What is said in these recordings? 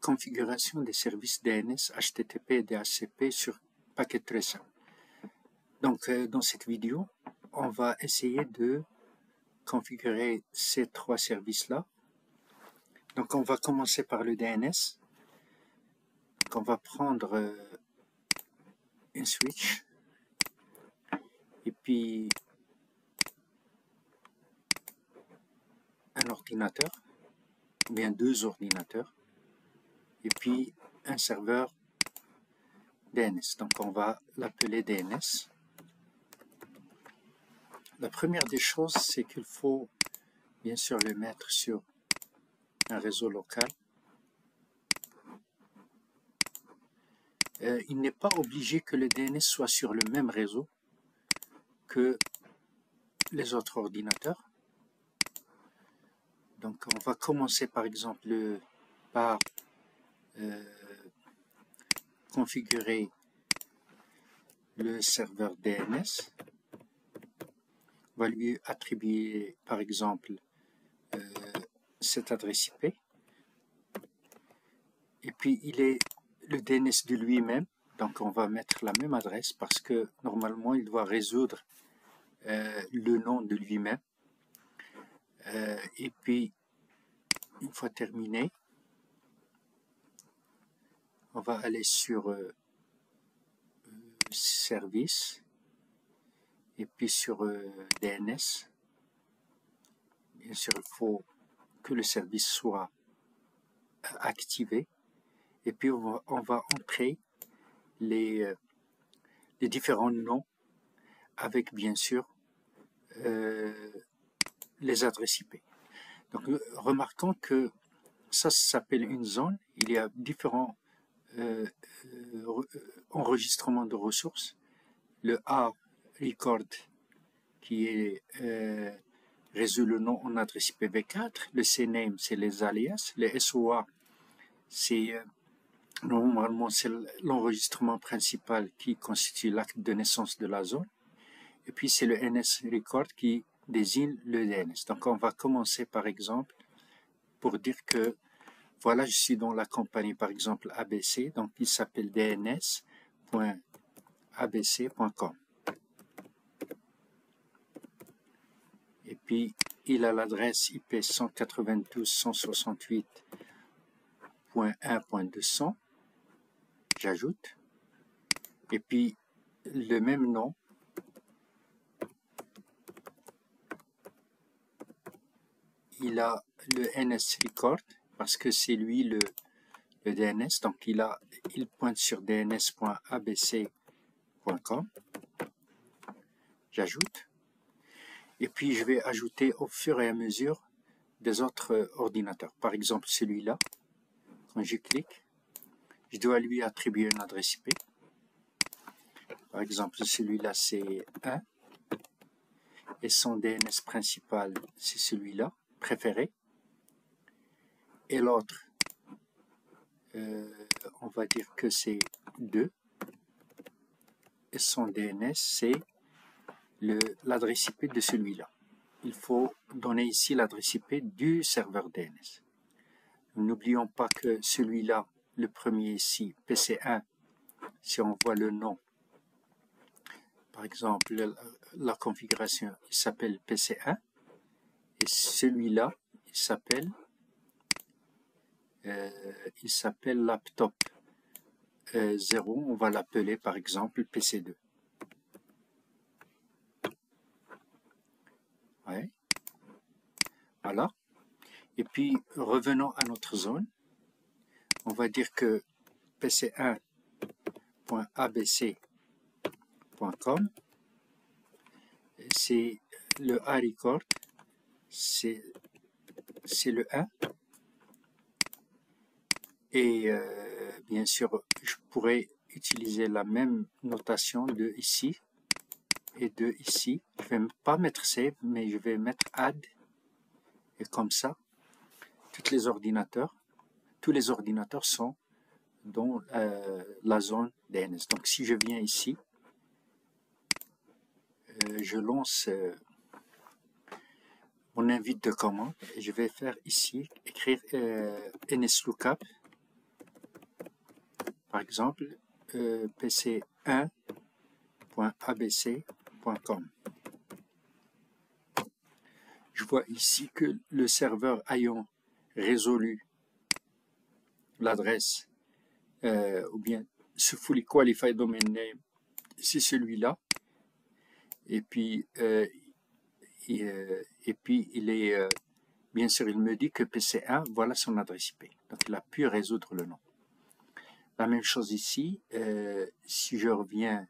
configuration des services DNS, HTTP et DHCP sur Packet Tracer. Donc, dans cette vidéo, on va essayer de configurer ces trois services-là. Donc, on va commencer par le DNS. Donc, on va prendre une switch et puis un ordinateur, ou bien deux ordinateurs, et puis un serveur DNS. Donc, on va l'appeler DNS. La première des choses, c'est qu'il faut bien sûr le mettre sur un réseau local. Il n'est pas obligé que le DNS soit sur le même réseau que les autres ordinateurs. Donc, on va commencer par exemple par configurer le serveur DNS. On va lui attribuer par exemple cette adresse IP. Et puis, il est le DNS de lui-même. Donc, on va mettre la même adresse parce que normalement, il doit résoudre le nom de lui-même. Et puis, une fois terminé, on va aller sur service et puis sur DNS. Bien sûr, il faut que le service soit activé. Et puis, on va entrer les différents noms avec, bien sûr, les adresses IP. Donc, remarquons que ça s'appelle une zone. Il y a différents enregistrements de ressources. Le A record qui est résout le nom en adresse IPv4. Le CNAME, c'est les alias. Le SOA, c'est normalement c'est l'enregistrement principal qui constitue l'acte de naissance de la zone. Et puis c'est le NS record qui désigne le DNS. Donc on va commencer par exemple pour dire que voilà, je suis dans la compagnie par exemple ABC, donc il s'appelle dns.abc.com. Et puis il a l'adresse IP 192.168.1.200. J'ajoute. Et puis le même nom. Il a le NS record parce que c'est lui le DNS. Donc il pointe sur dns.abc.com. J'ajoute. Et puis je vais ajouter au fur et à mesure des autres ordinateurs. Par exemple celui-là. Quand je clique, je dois lui attribuer une adresse IP. Par exemple celui-là c'est 1. Et son DNS principal c'est celui-là, préféré. Et l'autre, on va dire que c'est 2. Et son DNS, c'est l'adresse IP de celui-là. Il faut donner ici l'adresse IP du serveur DNS. N'oublions pas que celui-là, le premier ici, PC1, si on voit le nom, par exemple, la configuration, il s'appelle PC1. Et celui-là, il s'appelle laptop 0, on va l'appeler par exemple PC2. Ouais. Voilà. Et puis, revenons à notre zone. On va dire que pc1.abc.com, c'est le A record, c'est le 1. Et bien sûr, je pourrais utiliser la même notation de ici et de ici. Je ne vais pas mettre save, mais je vais mettre add. Et comme ça, tous les ordinateurs sont dans la zone DNS. Donc si je viens ici, je lance mon invite de commande et je vais faire ici, écrire NSLOOKUP par exemple, pc1.abc.com. Je vois ici que le serveur ayant résolu l'adresse ou bien ce fully qualified domain name, c'est celui-là. Et puis il est bien sûr, il me dit que PC1, voilà son adresse IP. Donc il a pu résoudre le nom. La même chose ici, si je reviens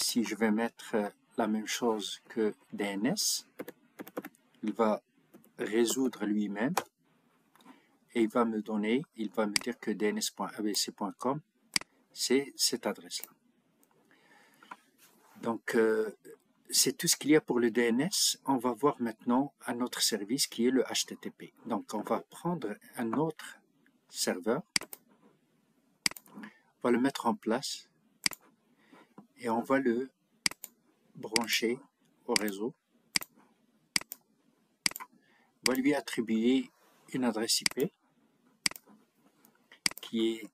ici, je vais mettre la même chose que DNS. Il va résoudre lui-même et il va me dire que dns.abc.com, c'est cette adresse-là. Donc, c'est tout ce qu'il y a pour le DNS. On va voir maintenant un autre service qui est le HTTP. Donc, on va prendre un autre serveur, on va le mettre en place et on va le brancher au réseau. On va lui attribuer une adresse IP qui est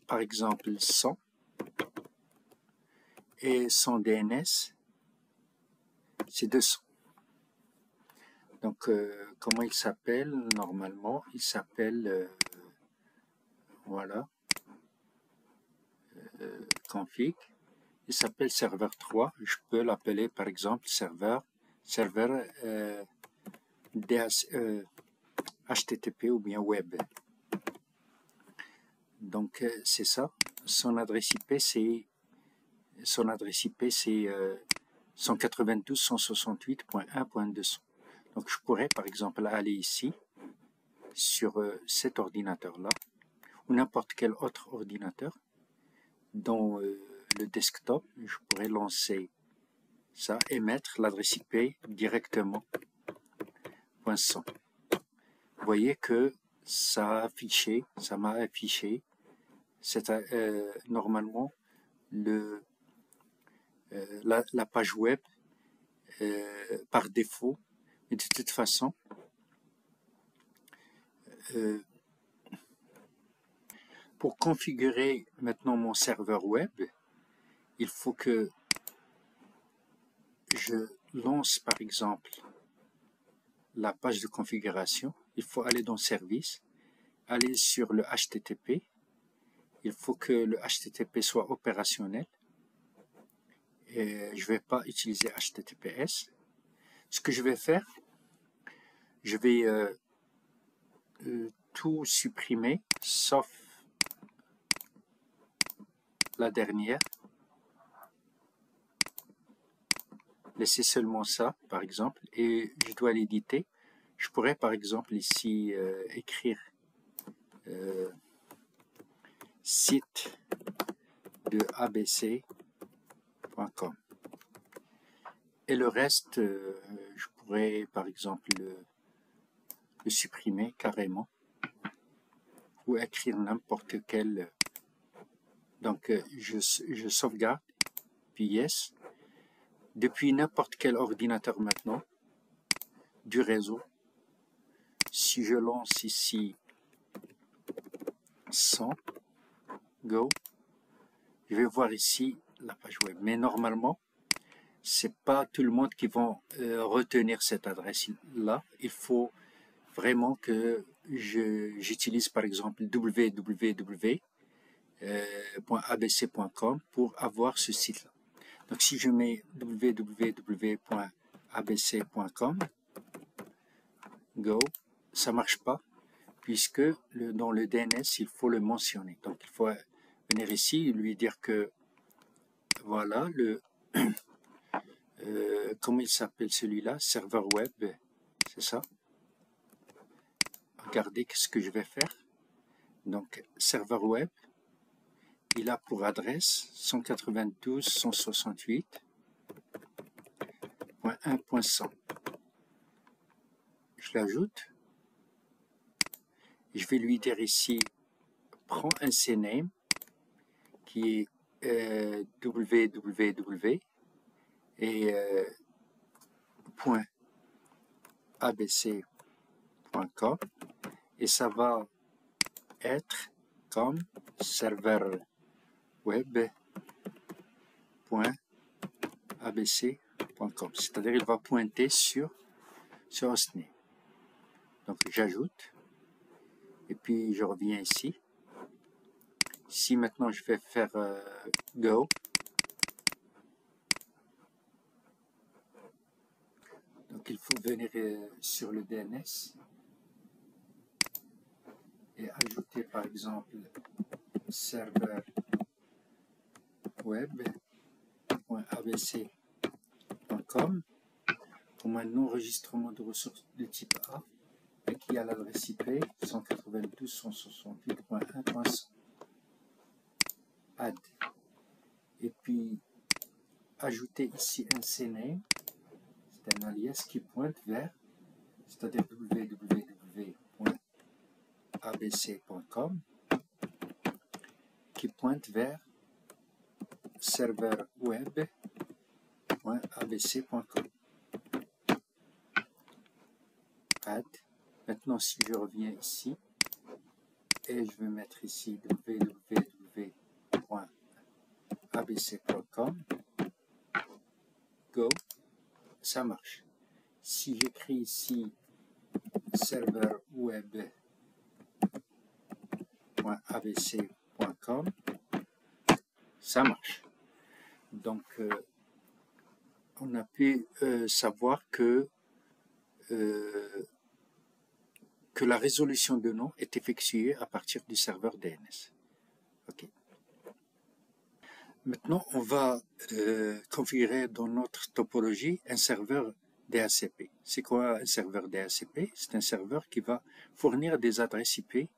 par exemple 100 et son DNS c'est 200. Donc comment il s'appelle normalement? Il s'appelle voilà config. Il s'appelle serveur 3. Je peux l'appeler par exemple serveur HTTP ou bien web. Donc c'est ça. Son adresse IP c'est 192.168.1.200. Donc je pourrais par exemple aller ici sur cet ordinateur-là ou n'importe quel autre ordinateur dans le desktop. Je pourrais lancer ça et mettre l'adresse IP directement .100. Vous voyez que ça m'a affiché normalement la page web par défaut, mais de toute façon pour configurer maintenant mon serveur web, il faut que je lance par exemple la page de configuration. Il faut aller dans Service, aller sur le HTTP. Il faut que le HTTP soit opérationnel. Et je ne vais pas utiliser HTTPS. Ce que je vais faire, je vais tout supprimer, sauf la dernière. Laisser seulement ça, par exemple, et je dois l'éditer. Je pourrais, par exemple, ici écrire site de abc.com. Et le reste, je pourrais, par exemple, le supprimer carrément ou écrire n'importe quel. Donc, je sauvegarde, puis yes. Depuis n'importe quel ordinateur maintenant du réseau, si je lance ici 100, go, je vais voir ici la page web. Mais normalement, c'est pas tout le monde qui va retenir cette adresse-là. Il faut vraiment que j'utilise par exemple www.abc.com pour avoir ce site-là. Donc si je mets www.abc.com, go, ça marche pas puisque dans le DNS il faut le mentionner. Donc il faut venir ici et lui dire que voilà comment il s'appelle celui-là, serveur web, c'est ça. Regardez ce que je vais faire. Donc serveur web, il a pour adresse 192.168.1.100. Je l'ajoute. Je vais lui dire ici, prends un CNAME qui est www et .abc.com et ça va être comme serveur web.abc.com, c'est-à-dire il va pointer sur ce hostname. Donc j'ajoute et puis je reviens ici. Si maintenant je vais faire go, donc il faut venir sur le DNS et ajouter par exemple serveur web.abc.com comme un enregistrement de ressources de type A et qui a l'adresse IP 192.168.1.100. Add. Et puis ajouter ici un CNAME, c'est un alias qui pointe vers, c'est-à-dire www.abc.com, qui pointe vers serveur web.abc.com. Add. Maintenant, si je reviens ici, et je vais mettre ici www.abc.com, go, ça marche. Si j'écris ici serveur web.abc.com, ça marche. Donc, on a pu savoir que la résolution de nom est effectuée à partir du serveur DNS. Okay. Maintenant, on va configurer dans notre topologie un serveur DHCP. C'est quoi un serveur DHCP? C'est un serveur qui va fournir des adresses IP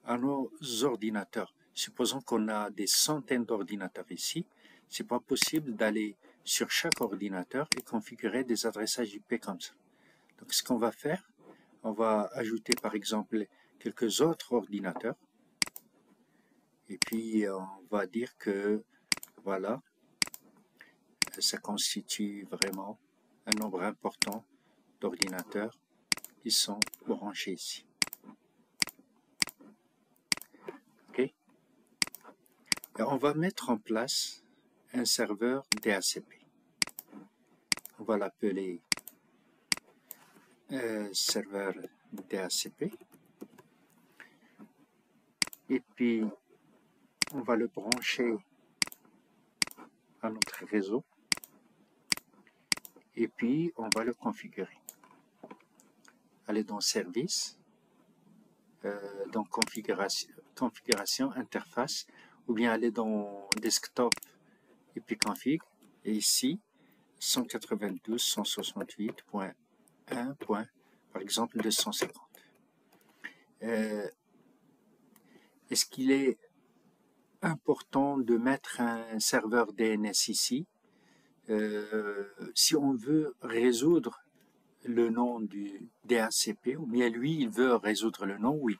à nos ordinateurs. Supposons qu'on a des centaines d'ordinateurs ici. C'est pas possible d'aller sur chaque ordinateur et configurer des adressages IP comme ça. Donc, ce qu'on va faire, on va ajouter par exemple quelques autres ordinateurs et puis on va dire que voilà, ça constitue vraiment un nombre important d'ordinateurs qui sont branchés ici. OK? Et on va mettre en place un serveur DHCP. On va l'appeler serveur DHCP. Et puis, on va le brancher à notre réseau. Et puis, on va le configurer. Aller dans Service, dans configuration, interface, ou bien aller dans Desktop et puis Config. Et ici, 192.168.1. Par exemple 250. Est-ce qu'il est important de mettre un serveur DNS ici? Si on veut résoudre le nom du DHCP, ou bien lui, il veut résoudre le nom, oui.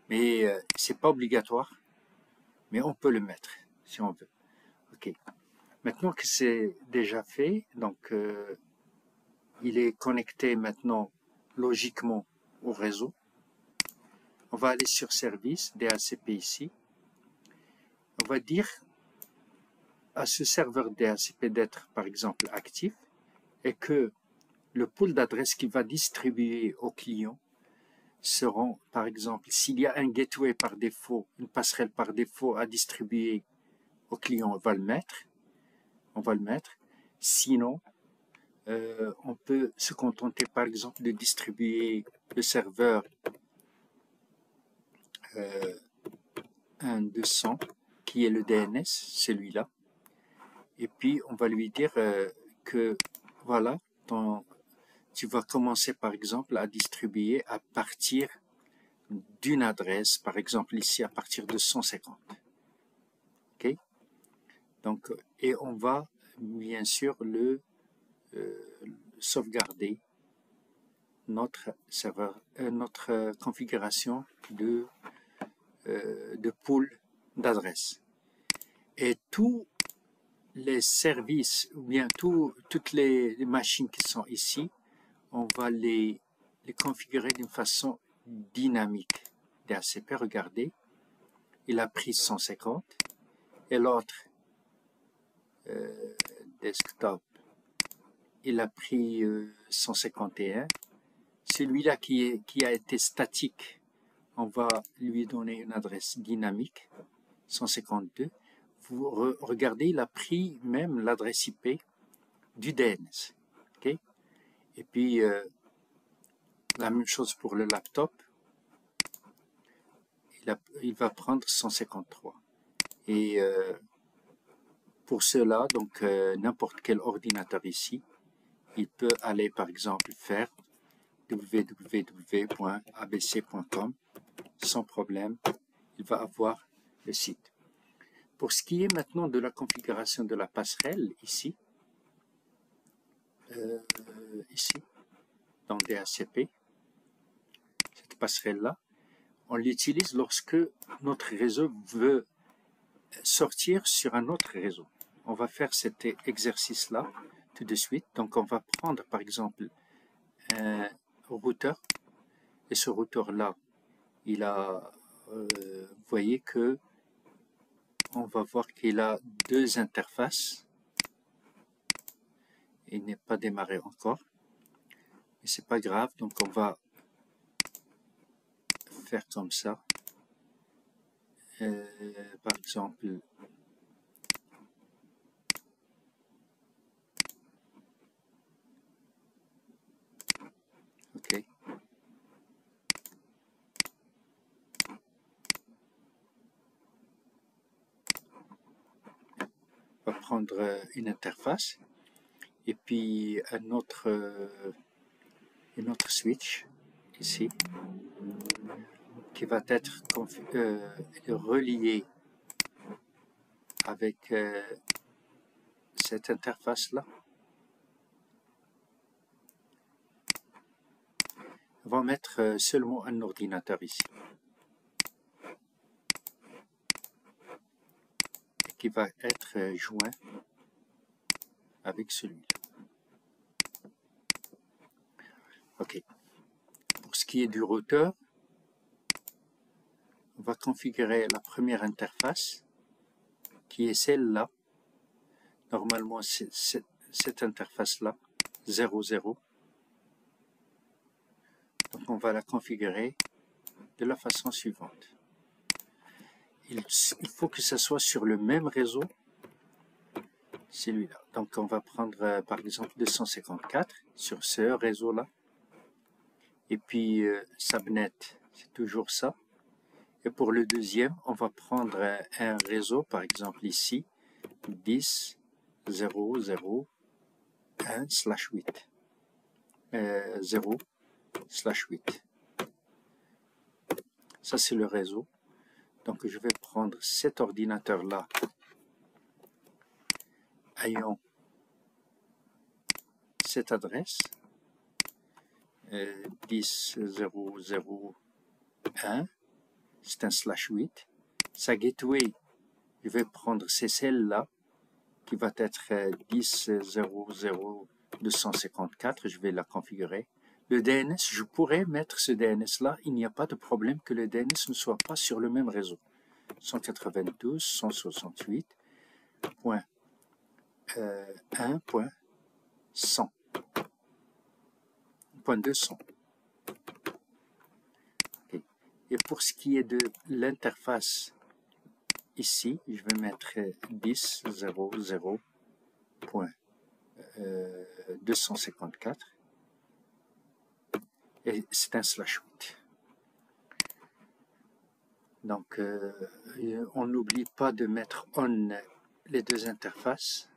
Mais c'est pas obligatoire, mais on peut le mettre si on veut. OK. Maintenant que c'est déjà fait, donc il est connecté maintenant logiquement au réseau. On va aller sur Service, DHCP ici. On va dire à ce serveur DHCP d'être par exemple actif et que le pool d'adresses qu'il va distribuer aux clients seront par exemple, s'il y a un gateway par défaut, une passerelle par défaut à distribuer aux clients, on va le mettre. Sinon, on peut se contenter par exemple de distribuer le serveur 1.200 qui est le DNS, celui-là. Et puis, on va lui dire que, voilà, tu vas commencer, par exemple, à distribuer à partir d'une adresse, par exemple, ici, à partir de 150. OK? Donc, et on va, bien sûr, sauvegarder notre serveur, notre configuration de pool d'adresses. Et tous les services, ou bien toutes les machines qui sont ici, on va les configurer d'une façon dynamique. DHCP, regardez. il a pris 150 et l'autre desktop, il a pris 151. Celui-là qui a été statique, on va lui donner une adresse dynamique, 152. Vous regardez, il a pris même l'adresse IP du DNS. Okay? Et puis, la même chose pour le laptop. Il va prendre 153. Et pour cela, donc n'importe quel ordinateur ici, il peut aller par exemple faire www.abc.com sans problème. Il va avoir le site. Pour ce qui est maintenant de la configuration de la passerelle ici, dans DHCP, cette passerelle-là, on l'utilise lorsque notre réseau veut sortir sur un autre réseau. On va faire cet exercice-là tout de suite. Donc, on va prendre par exemple un routeur. Et ce routeur-là, il a, vous voyez que on va voir qu'il a deux interfaces. Il n'est pas démarré encore. Mais c'est pas grave. Donc, on va faire comme ça. Par exemple, ok. On va prendre une interface et puis un autre switch ici qui va être relié avec cette interface là. On va mettre seulement un ordinateur ici et qui va être joint avec celui-là. Ok. Pour ce qui est du routeur, on va configurer la première interface qui est celle-là. Normalement, c'est cette interface-là, 00. Donc, on va la configurer de la façon suivante. Il faut que ça soit sur le même réseau, celui-là. Donc, on va prendre, par exemple, 254 sur ce réseau-là. Et puis, Subnet, c'est toujours ça. Et pour le deuxième, on va prendre un réseau, par exemple ici, 10.0.0.1/8. 0/8. Ça, c'est le réseau. Donc, je vais prendre cet ordinateur-là, ayant cette adresse, 10.0.0.1, c'est un /8. Sa gateway, je vais prendre celle-là, qui va être 10.0.0.254, je vais la configurer. Le DNS, je pourrais mettre ce DNS-là, il n'y a pas de problème que le DNS ne soit pas sur le même réseau. 192.168.1.200. Okay. Et pour ce qui est de l'interface, ici, je vais mettre 10.0.254. Et c'est un /8. Donc, on n'oublie pas de mettre on les deux interfaces.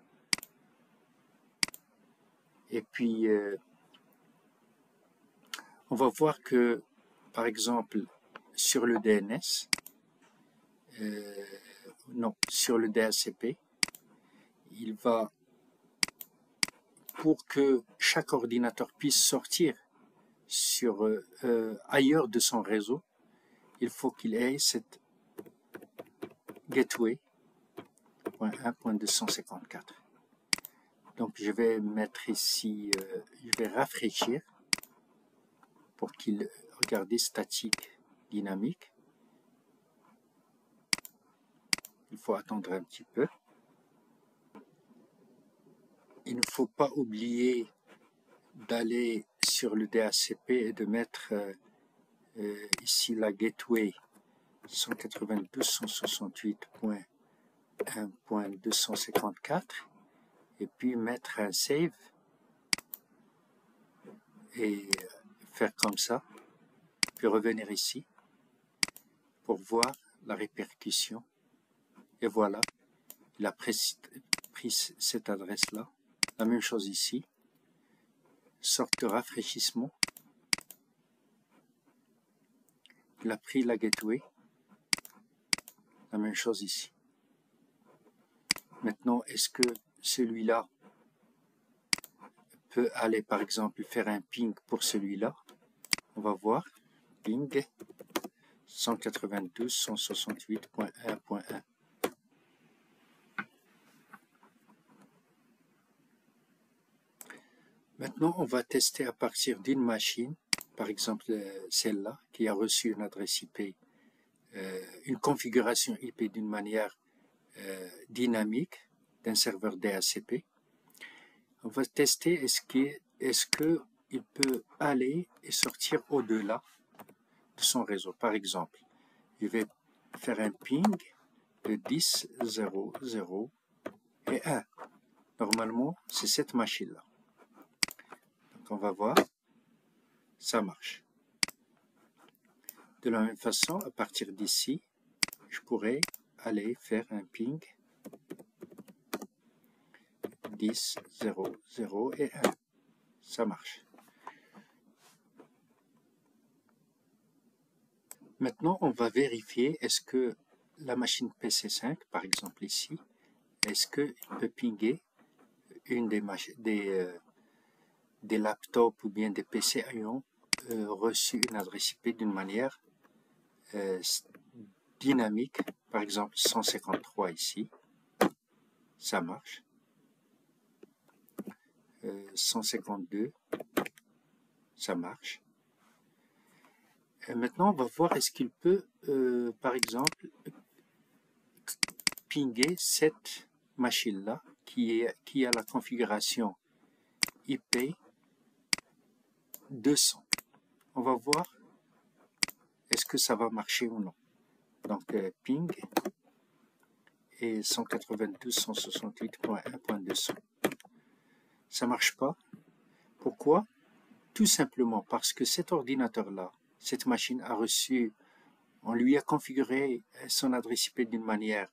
Et puis, on va voir que, par exemple, sur le DNS, non, sur le DHCP, il va, pour que chaque ordinateur puisse sortir sur ailleurs de son réseau, il faut qu'il ait cette gateway .1.254. Donc je vais mettre ici, je vais rafraîchir pour qu'il regarde statique, dynamique. il faut attendre un petit peu. Il ne faut pas oublier d'aller sur le DHCP et de mettre ici la gateway 192.168.1.254 et puis mettre un save et faire comme ça, puis revenir ici pour voir la répercussion. Et voilà, il a pris cette adresse-là. La même chose ici, sorte de rafraîchissement. Il a pris la gateway. La même chose ici. Maintenant, est-ce que celui-là peut aller, par exemple, faire un ping pour celui-là? On va voir. Ping 192.168.1.1. Maintenant, on va tester à partir d'une machine, par exemple celle-là, qui a reçu une adresse IP, une configuration IP d'une manière dynamique d'un serveur DHCP. On va tester est-ce qu'il peut aller et sortir au-delà de son réseau. Par exemple, je vais faire un ping de 10, 0, 0 et 1. Normalement, c'est cette machine-là. Donc, on va voir, ça marche. De la même façon, à partir d'ici, je pourrais aller faire un ping 10, 0, 0 et 1. Ça marche. Maintenant, on va vérifier est-ce que la machine PC5, par exemple ici, est-ce qu'il peut pinguer une des laptops ou bien des PC ayant reçu une adresse IP d'une manière dynamique, par exemple 153 ici, ça marche. 152, ça marche. Et maintenant, on va voir est-ce qu'il peut, par exemple, pinguer cette machine-là qui a la configuration IP 200. On va voir est-ce que ça va marcher ou non. Donc, ping et 192.168.1.200. Ça marche pas. Pourquoi? Tout simplement parce que cet ordinateur-là, cette machine a reçu, on lui a configuré son adresse IP d'une manière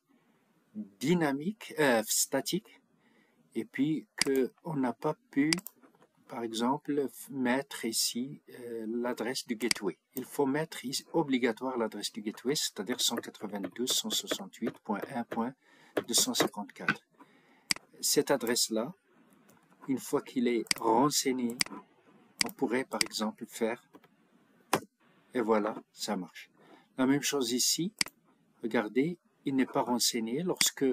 dynamique, statique, et puis qu'on n'a pas pu, par exemple, mettre ici l'adresse du gateway. Il faut mettre ici, obligatoire l'adresse du gateway, c'est-à-dire 192.168.1.254. Cette adresse-là, une fois qu'il est renseigné, on pourrait par exemple faire, et voilà, ça marche. La même chose ici, regardez, il n'est pas renseigné. Lorsque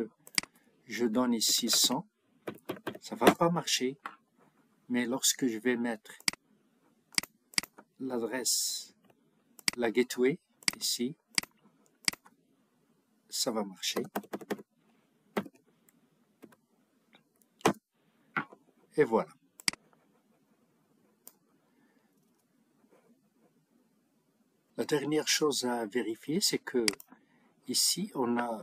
je donne ici 100, ça ne va pas marcher. Mais lorsque je vais mettre l'adresse, la gateway, ici, ça va marcher. Et voilà. La dernière chose à vérifier, c'est que ici, on a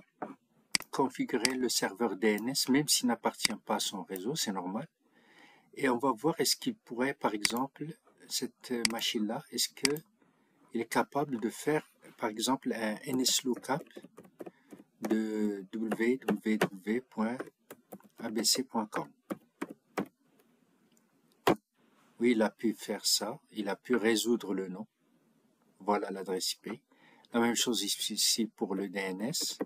configuré le serveur DNS, même s'il n'appartient pas à son réseau, c'est normal. Et on va voir est-ce qu'il pourrait, par exemple, cette machine-là, est-ce qu'il est capable de faire, par exemple, un NSLOOKUP de www.abc.com. Oui, il a pu faire ça, il a pu résoudre le nom. Voilà l'adresse IP. La même chose ici pour le DNS.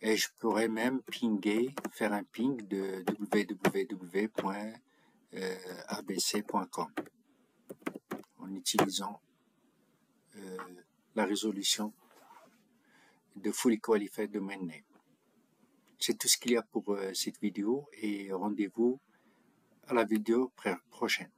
Et je pourrais même pinguer, faire un ping de www.abc.com en utilisant la résolution de Fully Qualified Domain Name. C'est tout ce qu'il y a pour cette vidéo et rendez-vous à la vidéo prochaine.